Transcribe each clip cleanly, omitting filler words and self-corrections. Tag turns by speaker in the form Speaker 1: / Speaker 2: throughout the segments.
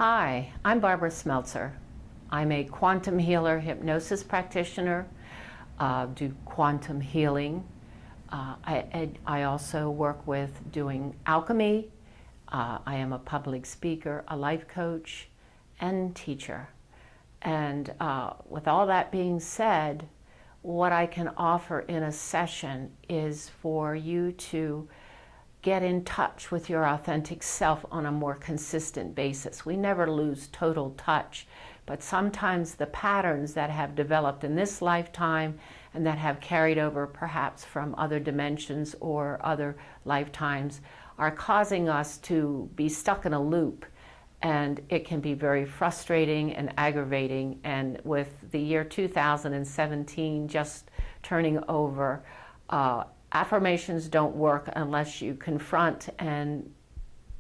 Speaker 1: Hi, I'm Barbara Smeltzer. I'm a quantum healer, hypnosis practitioner, do quantum healing. I also work with doing alchemy. I am a public speaker, a life coach, and teacher. And with all that being said, what I can offer in a session is for you to get in touch with your authentic self on a more consistent basis. We never lose total touch, but sometimes the patterns that have developed in this lifetime and that have carried over perhaps from other dimensions or other lifetimes are causing us to be stuck in a loop. And it can be very frustrating and aggravating. And with the year 2017 just turning over, affirmations don't work unless you confront and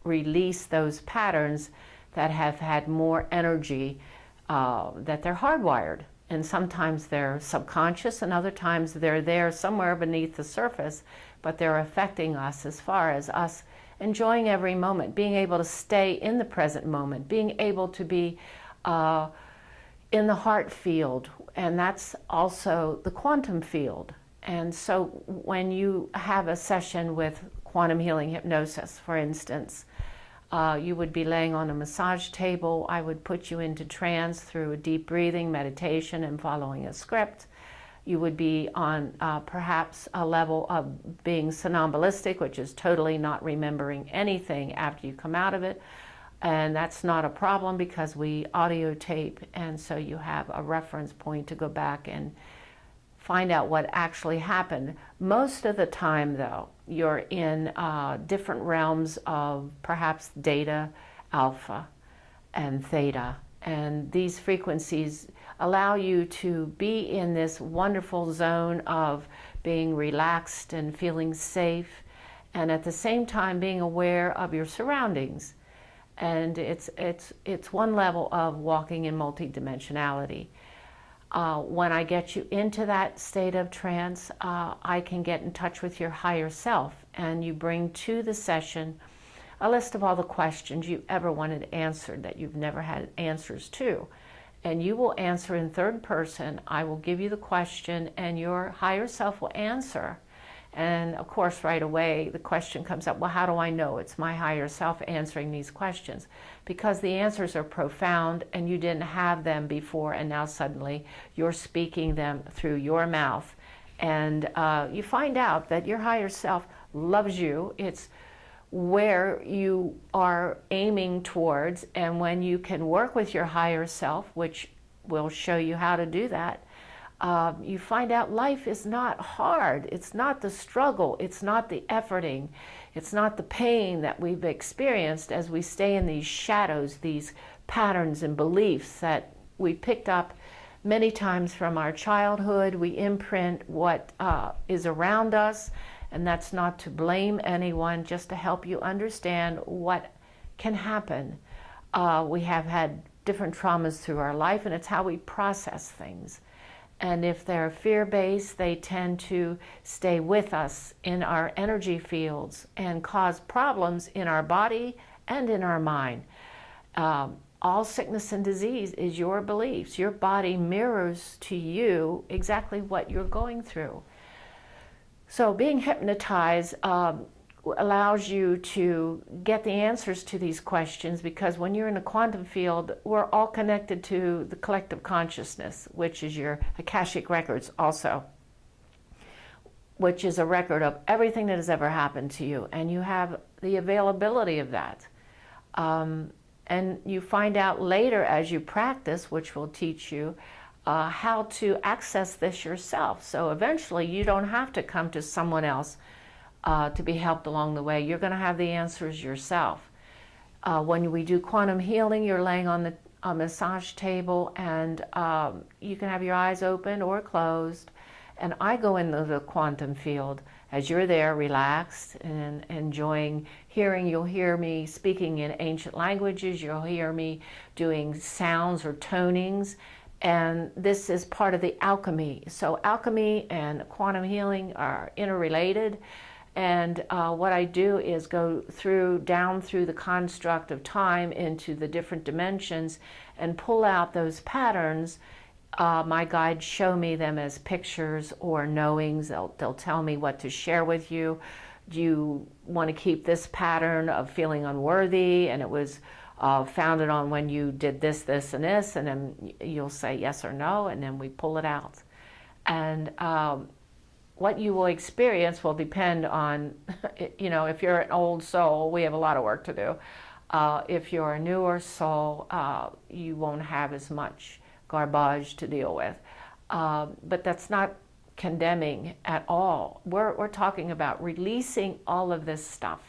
Speaker 1: release those patterns that have had more energy, that they're hardwired. And sometimes they're subconscious and other times they're there somewhere beneath the surface, but they're affecting us as far as us enjoying every moment, being able to stay in the present moment, being able to be in the heart field, and that's also the quantum field. And so when you have a session with quantum healing hypnosis, for instance, you would be laying on a massage table. I would put you into trance through a deep breathing meditation and following a script. You would be on perhaps a level of being somnambulistic, which is totally not remembering anything after you come out of it. And that's not a problem because we audio tape, and so you have a reference point to go back and find out what actually happened. Most of the time, though, you're in different realms of perhaps theta, alpha, and theta. And these frequencies allow you to be in this wonderful zone of being relaxed and feeling safe, and at the same time being aware of your surroundings. And it's one level of walking in multidimensionality. When I get you into that state of trance, I can get in touch with your higher self, and you bring to the session a list of all the questions you ever wanted answered that you've never had answers to. And you will answer in third person. I will give you the question and your higher self will answer. And of course, right away, the question comes up, well, how do I know it's my higher self answering these questions? Because the answers are profound and you didn't have them before, and now suddenly you're speaking them through your mouth. And you find out that your higher self loves you. It's where you are aiming towards, and when you can work with your higher self, which will show you how to do that, you find out life is not hard. It's not the struggle. It's not the efforting. It's not the pain that we've experienced as we stay in these shadows, these patterns and beliefs that we picked up many times from our childhood. We imprint what is around us, and that's not to blame anyone, just to help you understand what can happen. We have had different traumas through our life, and it's how we process things. And if they're fear-based, they tend to stay with us in our energy fields and cause problems in our body and in our mind. All sickness and disease is your beliefs. Your body mirrors to you exactly what you're going through. So being hypnotized allows you to get the answers to these questions, because when you're in the quantum field, we're all connected to the collective consciousness, which is your Akashic records also, which is a record of everything that has ever happened to you, and you have the availability of that. And you find out later as you practice, which will teach you how to access this yourself. So eventually you don't have to come to someone else to be helped along the way. You're going to have the answers yourself. When we do quantum healing, you're laying on a massage table, and you can have your eyes open or closed. And I go into the quantum field as you're there, relaxed and enjoying hearing. You'll hear me speaking in ancient languages. You'll hear me doing sounds or tonings. And this is part of the alchemy. So alchemy and quantum healing are interrelated. And what I do is go down through the construct of time into the different dimensions and pull out those patterns. My guides show me them as pictures or knowings. They'll tell me what to share with you. Do you want to keep this pattern of feeling unworthy, and it was founded on when you did this, this, and this, and then you'll say yes or no, and then we pull it out. And what you will experience will depend on, if you're an old soul, we have a lot of work to do. If you're a newer soul, you won't have as much garbage to deal with. But that's not condemning at all. We're talking about releasing all of this stuff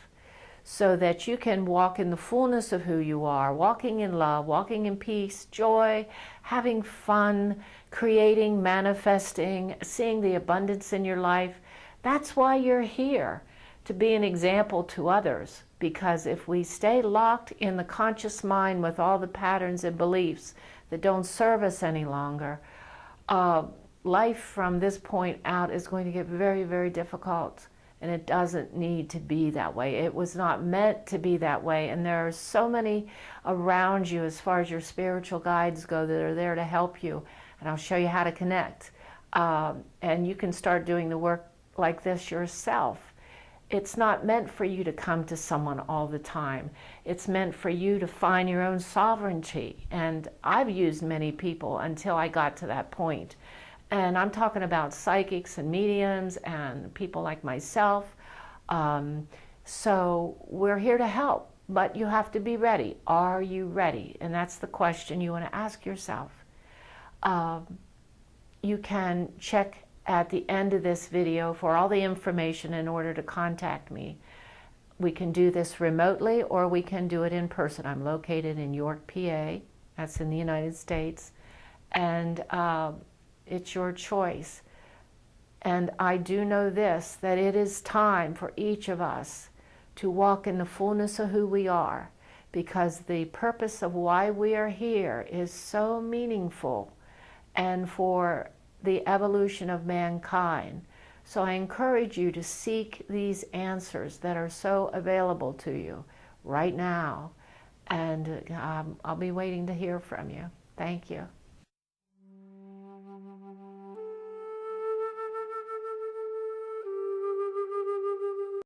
Speaker 1: so that you can walk in the fullness of who you are, walking in love, walking in peace, joy, having fun, creating, manifesting, seeing the abundance in your life. That's why you're here, to be an example to others. Because if we stay locked in the conscious mind with all the patterns and beliefs that don't serve us any longer, life from this point out is going to get very, very difficult. And it doesn't need to be that way. It was not meant to be that way. And there are so many around you as far as your spiritual guides go that are there to help you. And I'll show you how to connect. And you can start doing the work like this yourself. It's not meant for you to come to someone all the time. It's meant for you to find your own sovereignty. And I've used many people until I got to that point. And I'm talking about psychics and mediums and people like myself. So we're here to help, but you have to be ready. Are you ready? And that's the question you want to ask yourself. You can check at the end of this video for all the information in order to contact me. We can do this remotely or we can do it in person. I'm located in York, PA. That's in the United States. And it's your choice. And I do know this, that it is time for each of us to walk in the fullness of who we are, because the purpose of why we are here is so meaningful and for the evolution of mankind. So I encourage you to seek these answers that are so available to you right now. And I'll be waiting to hear from you. Thank you.